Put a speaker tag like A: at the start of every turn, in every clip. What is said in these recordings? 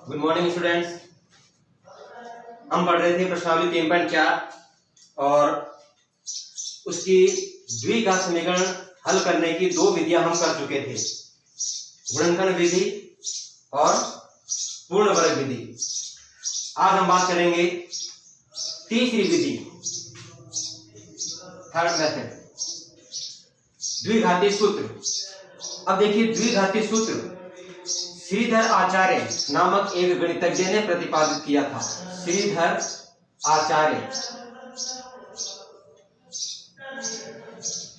A: Good morning students. हम पढ़ रहे थे प्रश्नावली 3.4 और उसकी द्विघात समीकरण हल करने की दो विधियां हम कर चुके थे, गुणनखंड विधि और पूर्ण वर्ग विधि। आज हम बात करेंगे तीसरी विधि, थर्ड मेथड, द्विघाती सूत्र। अब देखिए, द्विघाती सूत्र श्रीधर आचार्य नामक एक गणितज्ञ ने प्रतिपादित किया था। श्रीधर आचार्य,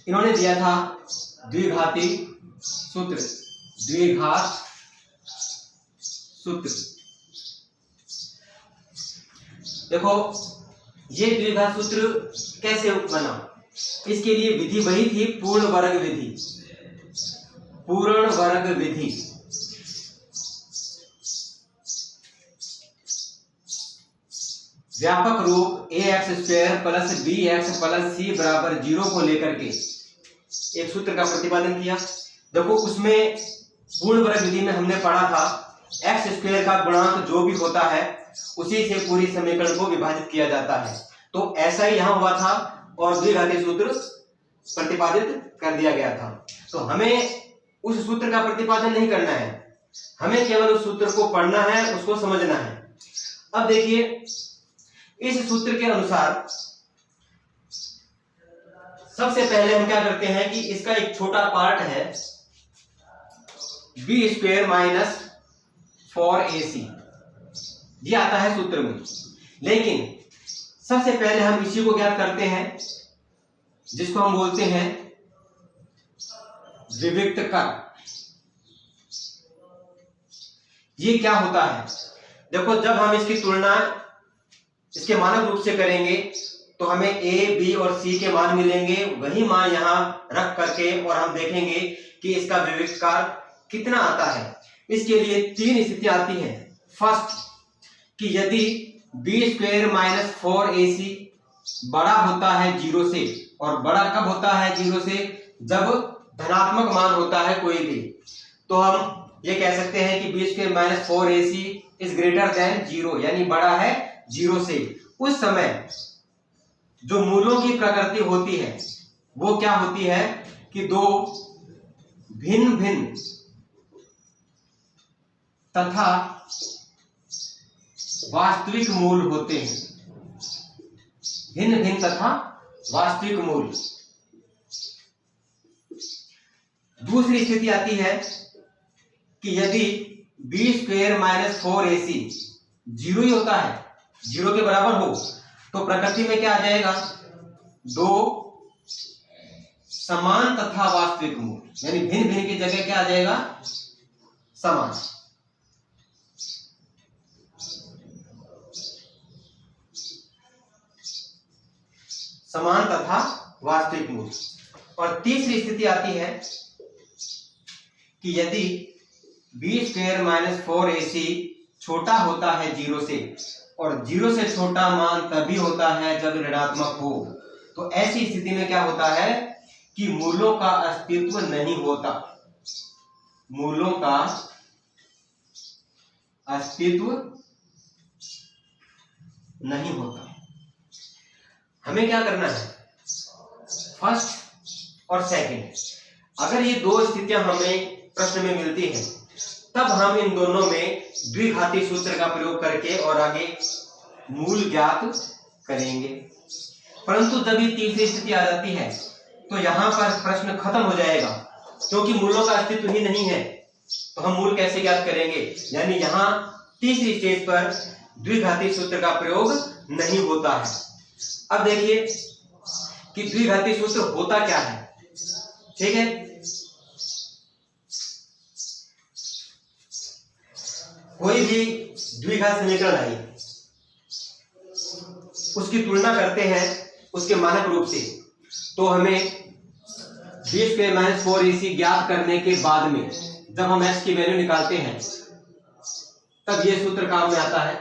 A: इन्होंने दिया था द्विघाती सूत्र। द्विघात सूत्र देखो, ये द्विघात सूत्र कैसे बना? इसके लिए विधि वही थी, पूर्ण वर्ग विधि। पूर्ण वर्ग विधि व्यापक रूप ax² plus bx plus c बराबर 0 को लेकर के एक सूत्र का प्रतिपादन किया। देखो, उसमें पूर्ण वर्ग विधि में हमने पढ़ा था x² का गुणांक जो भी होता है उसी से पूरी समीकरण को विभाजित किया जाता है। तो ऐसा ही यहां हुआ था और द्विघाती सूत्र प्रतिपादित कर दिया गया था। तो हमें उस सूत्र का प्रतिपादन नहीं करना है, हमें केवल उस सूत्र को पढ़ना है, उसको समझना है। अब देखिए, इस सूत्र के अनुसार सबसे पहले हम क्या करते हैं कि इसका एक छोटा पार्ट है b² माइनस 4ac, ये आता है सूत्र में। लेकिन सबसे पहले हम इसी को ज्ञात करते हैं जिसको हम बोलते हैं विविक्त कर। ये क्या होता है? देखो, जब हम इसकी तुलना इसके मानक रूप से करेंगे तो हमें a, b और c के मान मिलेंगे। वही मान यहां रख करके और हम देखेंगे कि इसका विविक्तकार कितना आता है। इसके लिए तीन स्थितियां आती हैं। फर्स्ट, कि यदि b² माइनस 4ac बड़ा होता है 0 से, और बड़ा कब होता है 0 से? जब धनात्मक मान होता है कोई भी। तो हम ये कह सकते हैं कि b² minus 4ac is greater than 0, यानी बड़ा है 0 से। उस समय जो मूलों की प्रकृति होती है वो क्या होती है कि दो भिन्न भिन्न तथा वास्तविक मूल होते हैं। भिन्न भिन्न तथा वास्तविक मूल। दूसरी स्थिति आती है कि यदि b² माइनस 4ac 0 ही होता है, 0 के बराबर हो, तो प्रकृति में क्या आ जाएगा? दो समान तथा वास्तविक मूल, यानी भिन्न भिन्न की जगह क्या आ जाएगा? समान। समान तथा वास्तविक मूल। और तीसरी स्थिति आती है कि यदि b² माइनस 4ac छोटा होता है 0 से, और 0 से छोटा मान तभी होता है जब ऋणात्मक हो। तो ऐसी स्थिति में क्या होता है कि मूलों का अस्तित्व नहीं होता। मूलों का अस्तित्व नहीं होता। हमें क्या करना है? फर्स्ट और सेकंड, अगर ये दो स्थितियां हमें प्रश्न में मिलती हैं, तब हम इन दोनों में द्विघाती सूत्र का प्रयोग करके और आगे मूल ज्ञात करेंगे। परंतु जब ये तीसरी स्थिति आ जाती है तो यहां पर प्रश्न खत्म हो जाएगा, क्योंकि मूलों का अस्तित्व ही नहीं है। तो हम मूल कैसे ज्ञात करेंगे? यानी यहां तीसरी स्टेज पर द्विघाती सूत्र का प्रयोग नहीं होता है। अब देखिए कि द्विघाती सूत्र होता क्या है। ठीक है, कोई भी द्विघात समीकरण आई, उसकी तुलना करते हैं उसके मानक रूप से, तो हमें b² माइनस 4ac ज्ञात करने के बाद में जब हम x की वैल्यू निकालते हैं तब ये सूत्र काम में आता है।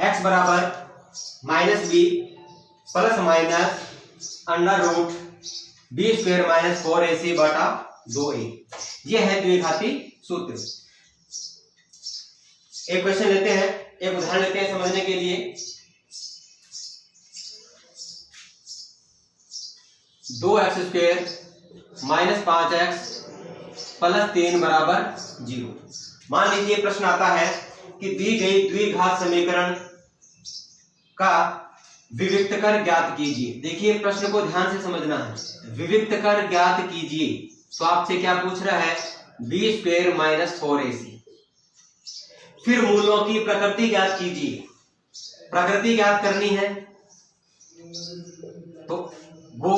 A: x बराबर -b plus minus under root b square minus 4ac बटा 2a। ये है द्विघाती सूत्र। एक क्वेश्चन लेते हैं, एक उदाहरण लेते हैं समझने के लिए। 2x square minus 5x plus 3 बराबर 0। मान लीजिए प्रश्न आता है कि दी गई द्विघात समीकरण का विविक्त कर ज्ञात कीजिए। देखिए प्रश्न को ध्यान से समझना है। विविक्त कर ज्ञात कीजिए, तो आपसे क्या पूछ रहा है? B square minus 4ac। फिर मूलों की प्रकृति ज्ञात कीजिए। प्रकृति ज्ञात करनी है तो वो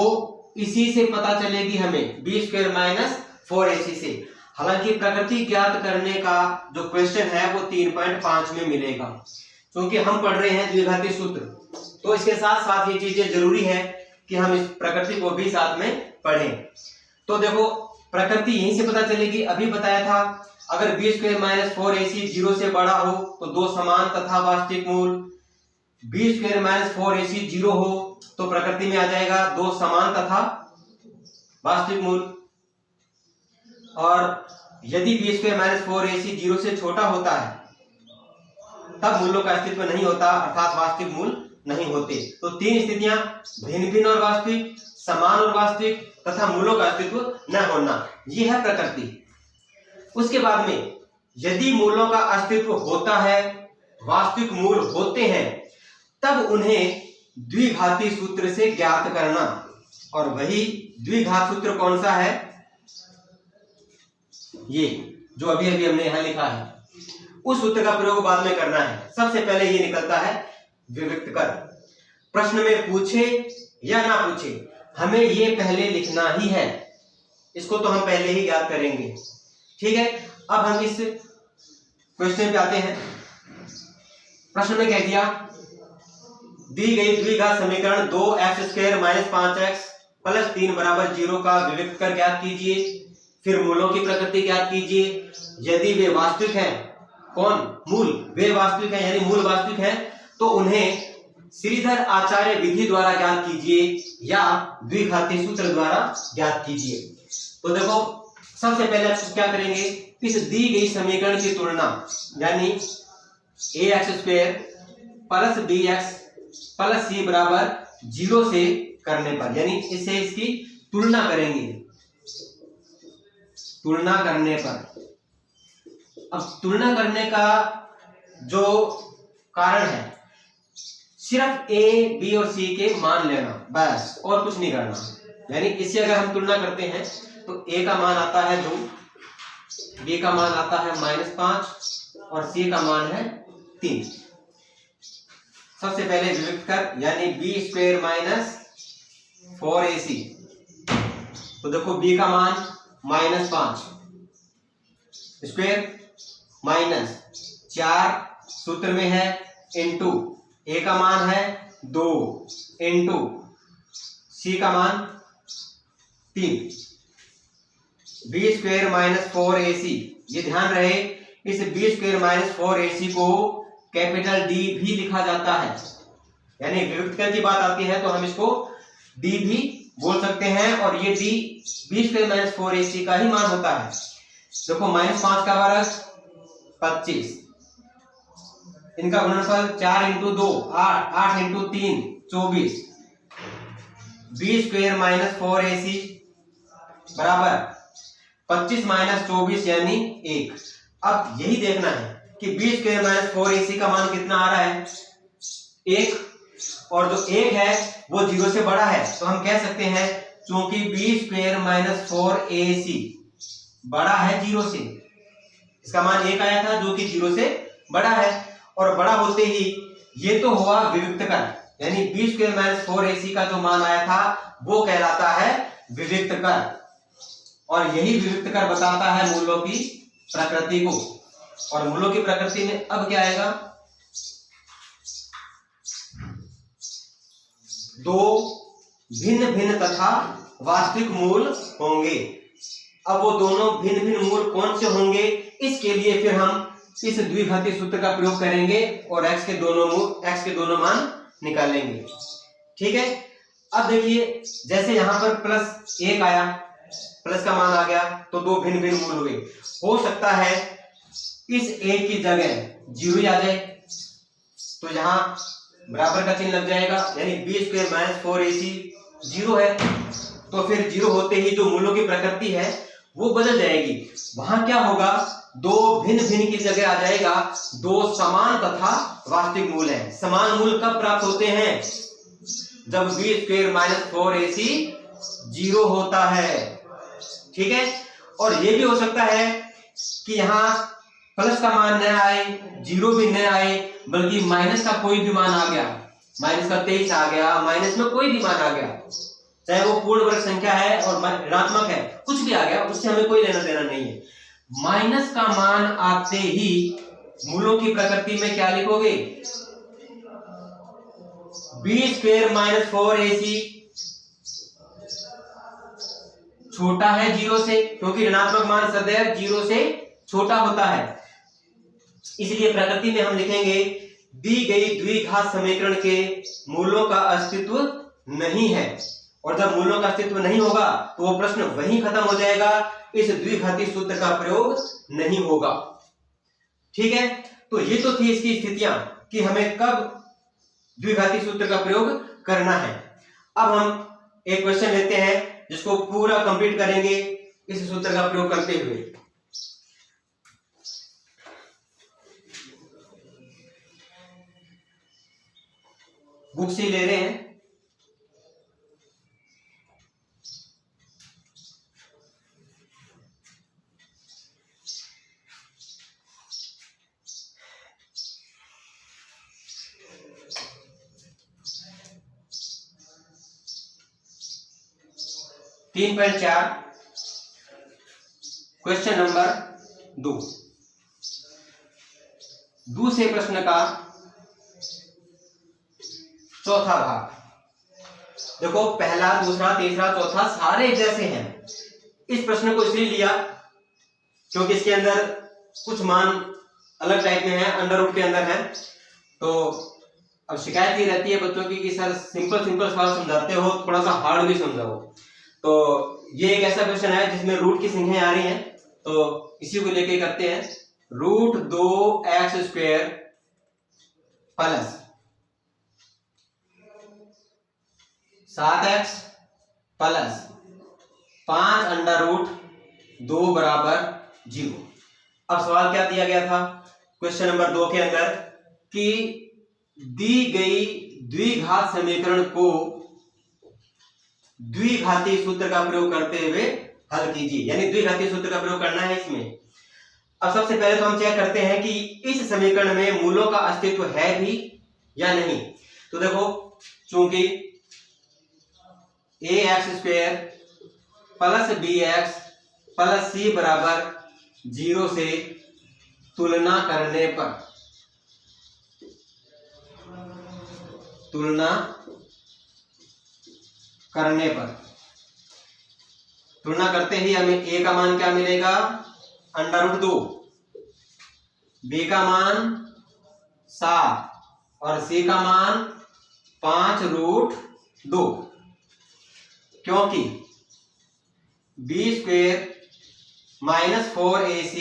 A: इसी से पता चलेगी हमें, बी स्क्वायर माइनस 4ac से। हालांकि प्रकृति ज्ञात करने का जो क्वेश्चन है वो 3.5 में मिलेगा, क्योंकि हम पढ़ रहे हैं द्विघाती सूत्र, तो इसके साथ साथ ये चीजें जरूरी है कि हम इस प्रकृति को भी साथ में पढ़ें। तो देखो प्रकृति यहीं से पता चलेगी। अभी बताया था अगर बी स्क्वायर माइनस 4ac 0 से बड़ा हो तो दो समान तथा वास्तविक मूल, बी स्क्वायर माइनस 4ac 0 हो तो प्रकृति में आ जाएगा दो समान तथा वास्तविक मूल। और यदि बी स्क्वायर माइनस 4ac 0 से छोटा होता है तब मूलों का अस्तित्व नहीं होता, अर्थात वास्तविक मूल नहीं होते। तो तीन स्थितियां, भिन्न भिन्न और वास्तविक, समान और वास्तविक तथा मूलों का अस्तित्व न होना, यह है प्रकृति। उसके बाद में यदि मूलों का अस्तित्व होता है, वास्तविक मूल होते हैं, तब उन्हें द्विघाती सूत्र से ज्ञात करना। और वही द्विघात सूत्र कौन सा है? ये जो अभी अभी हमने यहां लिखा है, उस सूत्र का प्रयोग बाद में करना है। सबसे पहले ये निकलता है विविक्त कर। प्रश्न में पूछे या ना पूछे, हमें ये पहले लिखना ही है। इसको तो हम पहले ही ज्ञात करेंगे। ठीक है, अब हम इस क्वेश्चन पे आते हैं। प्रश्न में कह दिया दी गई द्विघात समीकरण 2x square minus 5x plus 3 बराबर 0 का विविक्त कर ज्ञात कीजिए। फिर मूलों की प्रकृति ज्ञात कीजिए। यदि वे वास्तविक हैं, कौन? मूल। वे वास्तविक हैं यानी मूल वास्तविक हैं, तो उन्हें श्रीधर आचार्य विधि द्वारा ज्ञात कीजिए या द्विघाती सूत्र द्वारा ज्ञात कीजिए। तो देखो सबसे पहले आप क्या करेंगे, इस दी गई समीकरण की तुलना, यानी ax square plus bx plus c बराबर 0 से करने पर, यानी इससे इसकी तुलना करेंगे। तुलना करने पर, अब तुलना करने का जो कारण है सिर्फ a, b और c के मान लेना, बस, और कुछ नहीं करना। यानी इससे अगर हम तुलना करते हैं तो a का मान आता है 2, b का मान आता है -5 और c का मान है 3। सबसे पहले विविक्त कर, यानी b स्क्वायर माइनस 4ac। तो देखो b का मान -5 स्क्वायर माइनस 4 सूत्र में है इंटू a का मान है 2 इंटू c का मान 3, बी स्क्वायर माइनस 4ac। ये ध्यान रहे, इस बी स्क्वायर माइनस 4ac को कैपिटल D भी लिखा जाता है। यानी विविक्त कर की बात आती है तो हम इसको D भी बोल सकते हैं, और ये D B square minus 4ac का ही मान होता है। देखो -5 का वर्ग 25, इनका गुणनफल 4 into 2 8, 8 into 3 24, b square minus 4ac बराबर 25 माइनस 24 यानी 1। अब यही देखना है कि बी स्क्वायर माइनस 4ac का मान कितना आ रहा है? 1, और जो 1 है वो 0 से बड़ा है, तो हम कह सकते हैं क्योंकि बी स्क्वायर माइनस 4ac बड़ा है 0 से, इसका मान 1 आया था जो कि 0 से बड़ा है, और बड़ा होते ही ये तो हुआ विविक्त कर, यानी बी स्क्वायर माइनस 4ac का जो मान आया था वो कहलाता है विविक्त कर। और यही विविक्त कर बताता है मूलों की प्रकृति को। और मूलों की प्रकृति में अब क्या आएगा? दो भिन्न भिन्न तथा वास्तविक मूल होंगे। अब वो दोनों भिन्न भिन्न मूल कौन से होंगे, इसके लिए फिर हम इस द्विघाती सूत्र का प्रयोग करेंगे और x के दोनों मान निकालेंगे। ठीक है, अब देखिए जैसे यहाँ पर +1 आया, प्लस का मान आ गया तो दो भिन्न भिन्न मूल हुए। हो सकता है इस 1 की जगह 0 आ जाए, तो यहाँ बराबर का चिन्ह लग जाएगा, यानी b² - 4ac 0 है। तो फिर 0 होते ही जो मूलों की प्रकृति है वो बदल जाएगी। वहां क्या होगा, दो भिन्न भिन्न की जगह आ जाएगा दो समान तथा वास्तविक मूल है। समान मूल कब प्राप्त होते हैं, जब b² - 4ac 0 होता है। ठीक है। और ये भी हो सकता है कि यहाँ प्लस का मान न आए, 0 भी न आए, बल्कि माइनस का कोई भी मान आ गया, माइनस का 23 आ गया, माइनस में कोई भी मान आ गया, चाहे वो पूर्ण वर्ग संख्या है और ऋणात्मक है, कुछ भी आ गया, उससे हमें कोई लेना देना नहीं है। माइनस का मान आते ही मूलों की प्रकृति में क्या लिखोगे, b² - 4ac छोटा है 0 से, क्योंकि ऋणात्मक मान सदैव 0 से छोटा होता है। इसलिए प्रकृति में हम लिखेंगे दी गई द्विघात समीकरण के मूलों का अस्तित्व नहीं है। और जब मूलों का अस्तित्व नहीं होगा तो वो प्रश्न वहीं खत्म हो जाएगा, इस द्विघाती सूत्र का प्रयोग नहीं होगा। ठीक है। तो ये तो थी इसकी स्थितियां कि हमें कब द्विघाती सूत्र का प्रयोग करना है। अब हम एक क्वेश्चन लेते हैं जिसको पूरा कंप्लीट करेंगे इस सूत्र का प्रयोग करते हुए। बुक से ले रहे हैं। तीन 3.4 क्वेश्चन नंबर 2 से प्रश्न का चौथा भाग। देखो पहला, दूसरा, तीसरा, चौथा सारे जैसे हैं। इस प्रश्न को इसलिए लिया क्योंकि इसके अंदर कुछ मान अलग टाइप में है, अंडर रूट के अंदर है। तो अब शिकायत ये रहती है बच्चों की कि सर सिंपल सवाल समझाते हो, थोड़ा सा हार्ड भी समझाओ। तो ये एक ऐसा क्वेश्चन है जिसमें रूट की संख्याएं आ रही हैं, तो इसी को लेके करते हैं। √2x² प्लस 7x प्लस 5√2 बराबर 0। अब सवाल क्या दिया गया था क्वेश्चन नंबर 2 के अंदर कि दी गई द्विघात समीकरण को द्विघाती सूत्र का प्रयोग करते हुए हल कीजिए, यानी द्विघाती सूत्र का प्रयोग करना है इसमें। अब सबसे पहले तो हम चेक करते हैं कि इस समीकरण में मूलों का अस्तित्व है भी या नहीं। तो देखो चूंकि ax² plus bx plus c बराबर 0 से तुलना करने तुलना करते ही हमें a का मान क्या मिलेगा, √2, b का मान 7 और c का मान 5√2, क्योंकि b² - 4ac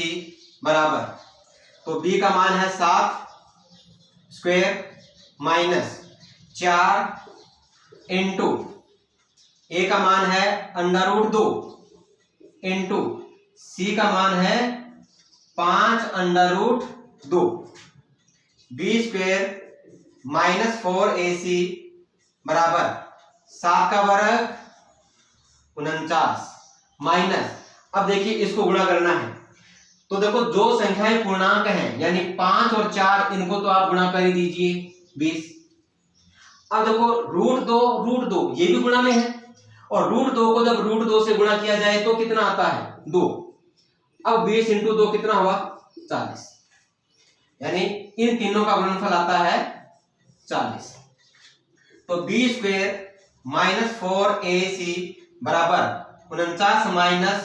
A: बराबर, तो b का मान है 7² माइनस 4 इंटू a का मान है √2 इंटू c का मान है 5√2। b² - 4ac बराबर 7 का वर्ग 49 माइनस, अब देखिए इसको गुणा करना है। तो देखो जो संख्याएं पूर्णांक हैं यानी 5 और 4, इनको तो आप गुणा कर ही दीजिए 20। अब देखो √2 ये भी गुणा में है, और √2 को जब √2 से गुणा किया जाए तो कितना आता है, 2। अब 20 इंटू 2 कितना हुआ, 40, यानी इन तीनों का गुणनफल आता है 40। तो b² - 4ac बराबर 49 माइनस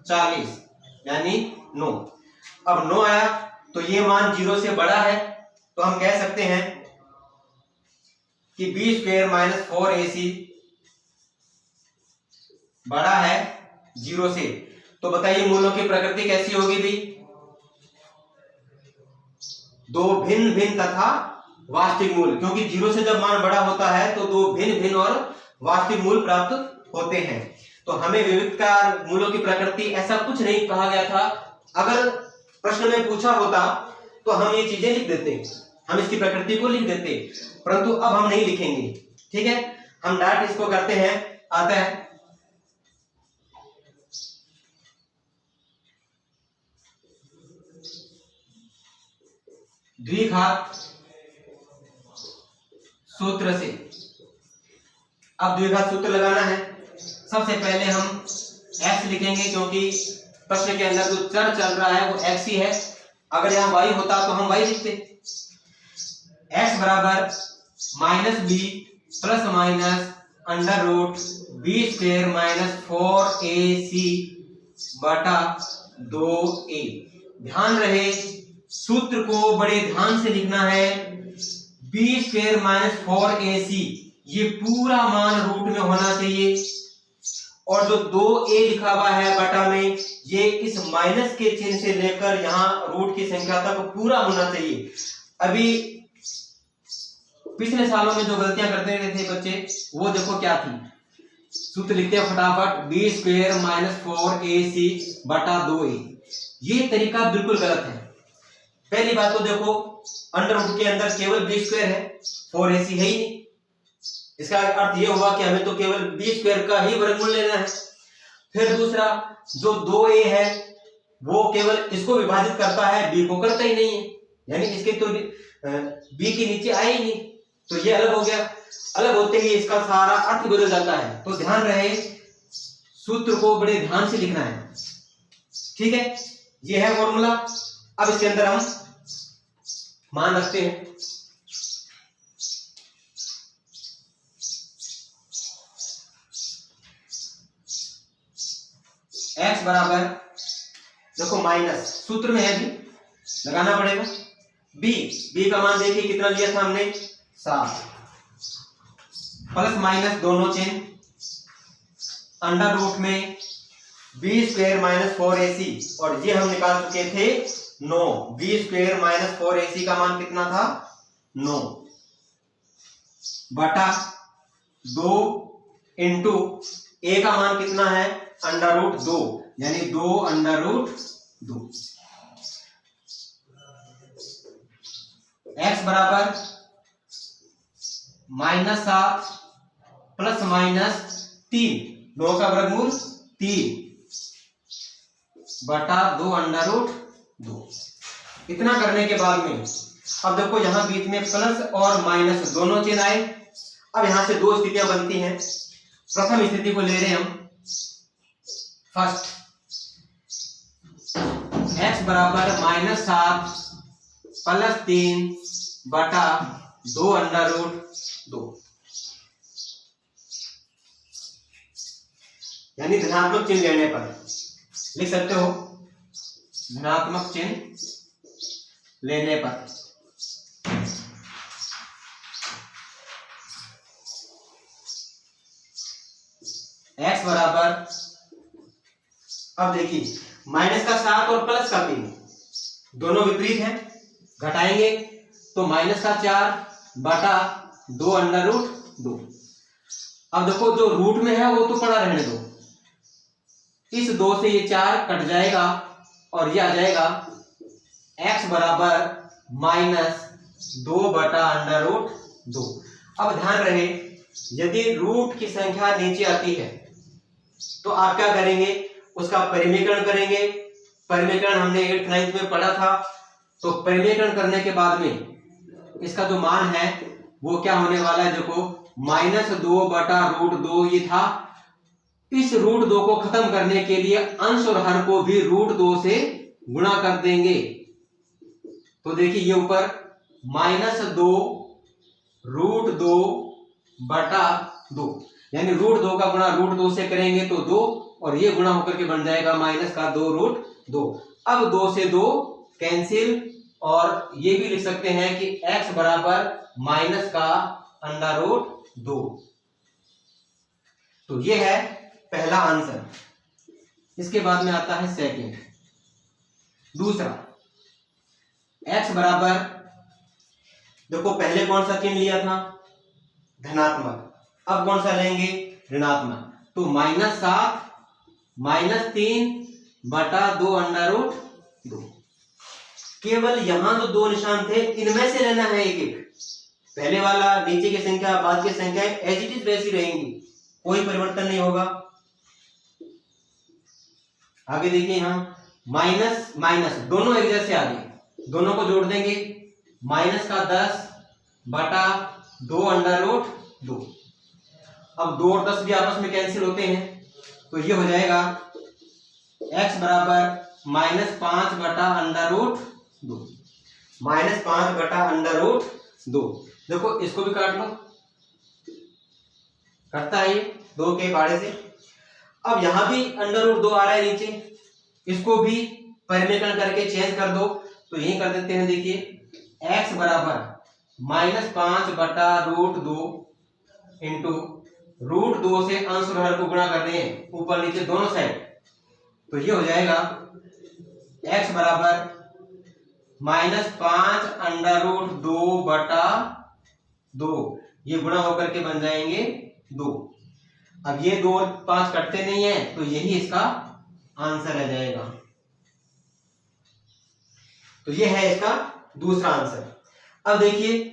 A: 40 यानी 9। अब 9 आया तो ये मान 0 से बड़ा है, तो हम कह सकते हैं कि बी स्क्वायर माइनस 4ac बड़ा है 0 से, तो बताइए मूलों की प्रकृति कैसी होगी भी? दो भिन्न भिन्न तथा वास्तविक मूल, क्योंकि 0 से जब मान बड़ा होता है तो दो भिन्न भिन्न और वास्तविक मूल प्राप्त होते हैं। तो हमें विविधकार मूलों की प्रकृति ऐसा कुछ नहीं कहा गया था। अगर प्रश्न में पूछा होता तो हम ये चीजें लिख देते, हम इसकी प्रकृति को लिख देते, परंतु अब हम नहीं लिखेंगे। ठीक है, हम डायरेक्ट इसको करते हैं। आता है द्विघात सूत्र से। अब द्विघात सूत्र लगाना है। सबसे पहले हम x लिखेंगे, क्योंकि प्रश्न के अंदर जो चर चल रहा है वो x ही है। अगर यहाँ y होता तो हम y लिखते। x बराबर minus b plus minus under root b square minus 4ac बटा 2a। ध्यान रहे सूत्र को बड़े ध्यान से लिखना है। बी स्क्वायर माइनस 4ac ये पूरा मान रूट में होना चाहिए, और जो 2a लिखा हुआ है बटा में, ये इस माइनस के चिन्ह से लेकर यहाँ रूट की संख्या तक पूरा होना चाहिए। अभी पिछले सालों में जो गलतियां करते थे बच्चे, वो देखो क्या थी। सूत्र लिखते हैं फटाफट, बी स्क्वायर माइनस 4ac बटा 2a। ये तरीका बिल्कुल गलत है। पहली बात तो देखो, अंडर रूट के अंदर केवल बी स्क्वायर है, 4ac है ही नहीं। इसका अर्थ ये हुआ कि हमें तो केवल बी स्क्वायर का ही वर्गमूल लेना है। फिर दूसरा, जो 2a है वो केवल इसको विभाजित करता है, बी को करता ही नहीं है, यानी इसके तो बी के नीचे आए ही नहीं, तो ये अलग हो गया। अलग होते ही इसका सारा अर्थ बदल जाता है। तो ध्यान रहे सूत्र को बड़े ध्यान से लिखना है। ठीक है, ये है फॉर्मूला। अब इसके अंदर हम मान रखते हैं। x बराबर, देखो माइनस सूत्र में है, भी लगाना पड़ेगा। b का मान देखिए कितना लिया था हमने, 7, प्लस माइनस दोनों चिन्ह, अंडर रूट में बी स्क्वायर माइनस 4ac, और ये हम निकाल चुके थे 9। बी स्क्वायर माइनस 4ac का मान कितना था, 9 बटा 2 इंटू a का मान कितना है, अंडर रूट 2, यानी 2 अंडर रूट 2। x बराबर -7 प्लस माइनस 3, 9 का वर्गमूल 3 बटा 2 अंडर रूट 2। इतना करने के बाद में अब देखो यहां बीच में प्लस और माइनस दोनों चिन्ह आए। अब यहां से दो स्थितियां बनती हैं। प्रथम स्थिति को ले रहे हैं हम, फर्स्ट, x बराबर -7 प्लस 3 बटा 2 अंडर रूट 2, यानी धनात्मक चिन्ह लेने पर लिख सकते हो, धनात्मक चिन्ह लेने पर। x बराबर, अब देखिए माइनस का 7 और प्लस का 3 दोनों विपरीत हैं, घटाएंगे तो माइनस का 4 बटा 2 अंडर रूट 2। अब देखो जो रूट में है वो तो पड़ा रहने दो, इस 2 से ये 4 कट जाएगा और ये आ जाएगा x बराबर -2 बटा अंडर रूट 2। अब ध्यान रहे यदि रूट की संख्या नीचे आती है तो आप क्या करेंगे, उसका परिमेयकरण करेंगे। परिमेयकरण हमने 8th 9th में पढ़ा था। तो परिमेयकरण करने के बाद में इसका जो मान है वो क्या होने वाला है, देखो -2 बटा रूट 2 ये था। इस रूट 2 को खत्म करने के लिए अंश और हर को भी रूट 2 से गुणा कर देंगे। तो देखिए ये ऊपर -2 रूट 2 बटा 2, यानी रूट 2 का गुणा रूट 2 से करेंगे तो 2, और ये गुणा होकर के बन जाएगा -2 रूट 2। अब 2 से 2 कैंसिल, और ये भी लिख सकते हैं कि x बराबर माइनस का √2। तो ये है पहला आंसर। इसके बाद में आता है सेकंड। दूसरा, x बराबर, देखो पहले कौन सा चिन्ह लिया था, धनात्मक, अब कौन सा लेंगे, ऋणात्मक। तो -7 -3/2 केवल यहां तो 2 निशान थे, इनमें से लेना है एक एक। पहले वाला, नीचे की संख्या, बाद की संख्या एज इट इज वैसी रहेंगी, कोई परिवर्तन नहीं होगा। आगे देखिए, यहां माइनस माइनस दोनों एक जैसे आ गए, दोनों को जोड़ देंगे, -10/2 अब 2 और 10 भी आपस में कैंसिल होते हैं, तो ये हो जाएगा x बराबर -5/√2, -5/√2। देखो इसको भी काट लो, कटता है ये 2 के पाड़े से। अब यहां भी √2 आ रहा है नीचे, इसको भी परिमेयकरण करके चेंज कर दो। तो यही कर देते हैं, देखिए x बराबर -5/√2 इंटू √2 से अंश और हर को गुणा कर रहे हैं, ऊपर नीचे दोनों साइड। तो ये हो जाएगा x बराबर -5/√2/2, ये गुणा होकर के बन जाएंगे 2। अब ये 2 और 5 कटते नहीं है, तो यही इसका आंसर आ जाएगा। तो ये है इसका दूसरा आंसर। अब देखिए,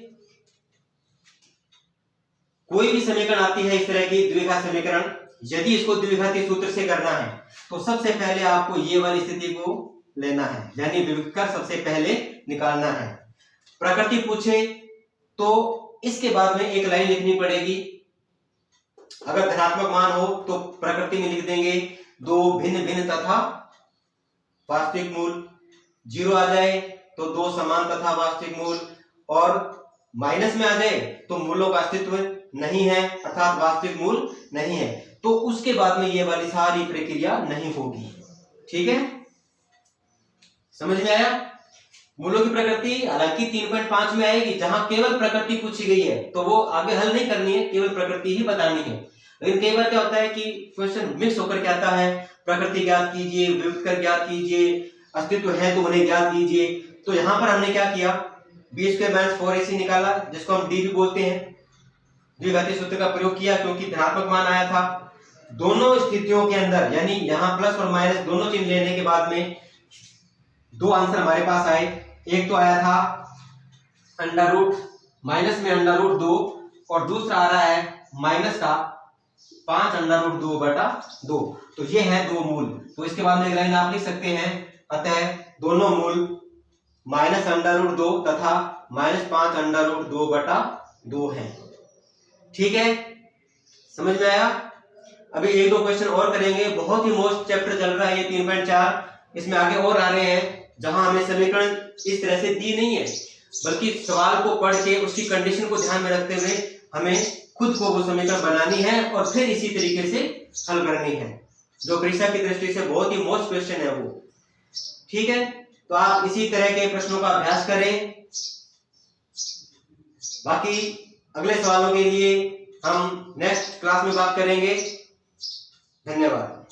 A: कोई भी समीकरण आती है इस तरह की द्विघात समीकरण, यदि इसको द्विघाती सूत्र से करना है तो सबसे पहले आपको ये वाली स्थिति को लेना है, यानी विविक्तर सबसे पहले निकालना है। प्रकृति पूछे तो इसके बाद में एक लाइन लिखनी पड़ेगी। अगर धनात्मक मान हो तो प्रकृति में लिख देंगे 2 भिन्न भिन्न तथा वास्तविक मूल, 0 आ जाए तो 2 समान तथा वास्तविक मूल, और माइनस में आ जाए तो मूलों का अस्तित्व नहीं है, अर्थात वास्तविक मूल नहीं है, तो उसके बाद में ये वाली सारी प्रक्रिया नहीं होगी। ठीक है, समझ में आया? मूलों की प्रकृति हालांकि 3.5 में आएगी, जहां केवल प्रकृति पूछी गई है, तो वो आगे हल नहीं करनी है, केवल प्रकृति ही बतानी है। लेकिन कई बार क्या होता है कि क्वेश्चन मिक्स होकर के आता है, प्रकृति ज्ञात कीजिए, विविक्तर ज्ञात कीजिए, अस्तित्व है तो उन्हें ज्ञात कीजिए। तो यहां पर हमने क्या किया, b² - 4ac निकाला, जिसको हम d भी बोलते हैं, द्विघाती सूत्र का प्रयोग किया, क्योंकि धनात्मक मान आया था। दोनों स्थितियों के अंदर, यानी यहाँ प्लस और माइनस दोनों चिन्ह लेने के बाद में 2 आंसर हमारे पास आए। एक तो आया था माइनस में √2, और दूसरा आ रहा है माइनस का 5/2/2। तो ये है 2 मूल। तो इसके बाद में एक लाइन आप लिख सकते हैं, अतः दोनों मूल -√2 तथा -5/2/2 है। ठीक है, समझ में आया? अभी 1-2 क्वेश्चन और करेंगे, बहुत ही मोस्ट चैप्टर चल रहा है ये 3.4, इसमें आगे और आ रहे हैं जहां हमें समीकरण इस तरह से दी नहीं है, बल्कि सवाल को पढ़ के उसकी कंडीशन को ध्यान में रखते हुए हमें खुद को वो समीकरण बनानी है और फिर इसी तरीके से हल करनी है, जो परीक्षा की दृष्टि से बहुत ही मोस्ट क्वेश्चन है वो। ठीक है, तो आप इसी तरह के प्रश्नों का अभ्यास करें। बाकी अगले सवालों के लिए हम नेक्स्ट क्लास में बात करेंगे। धन्यवाद।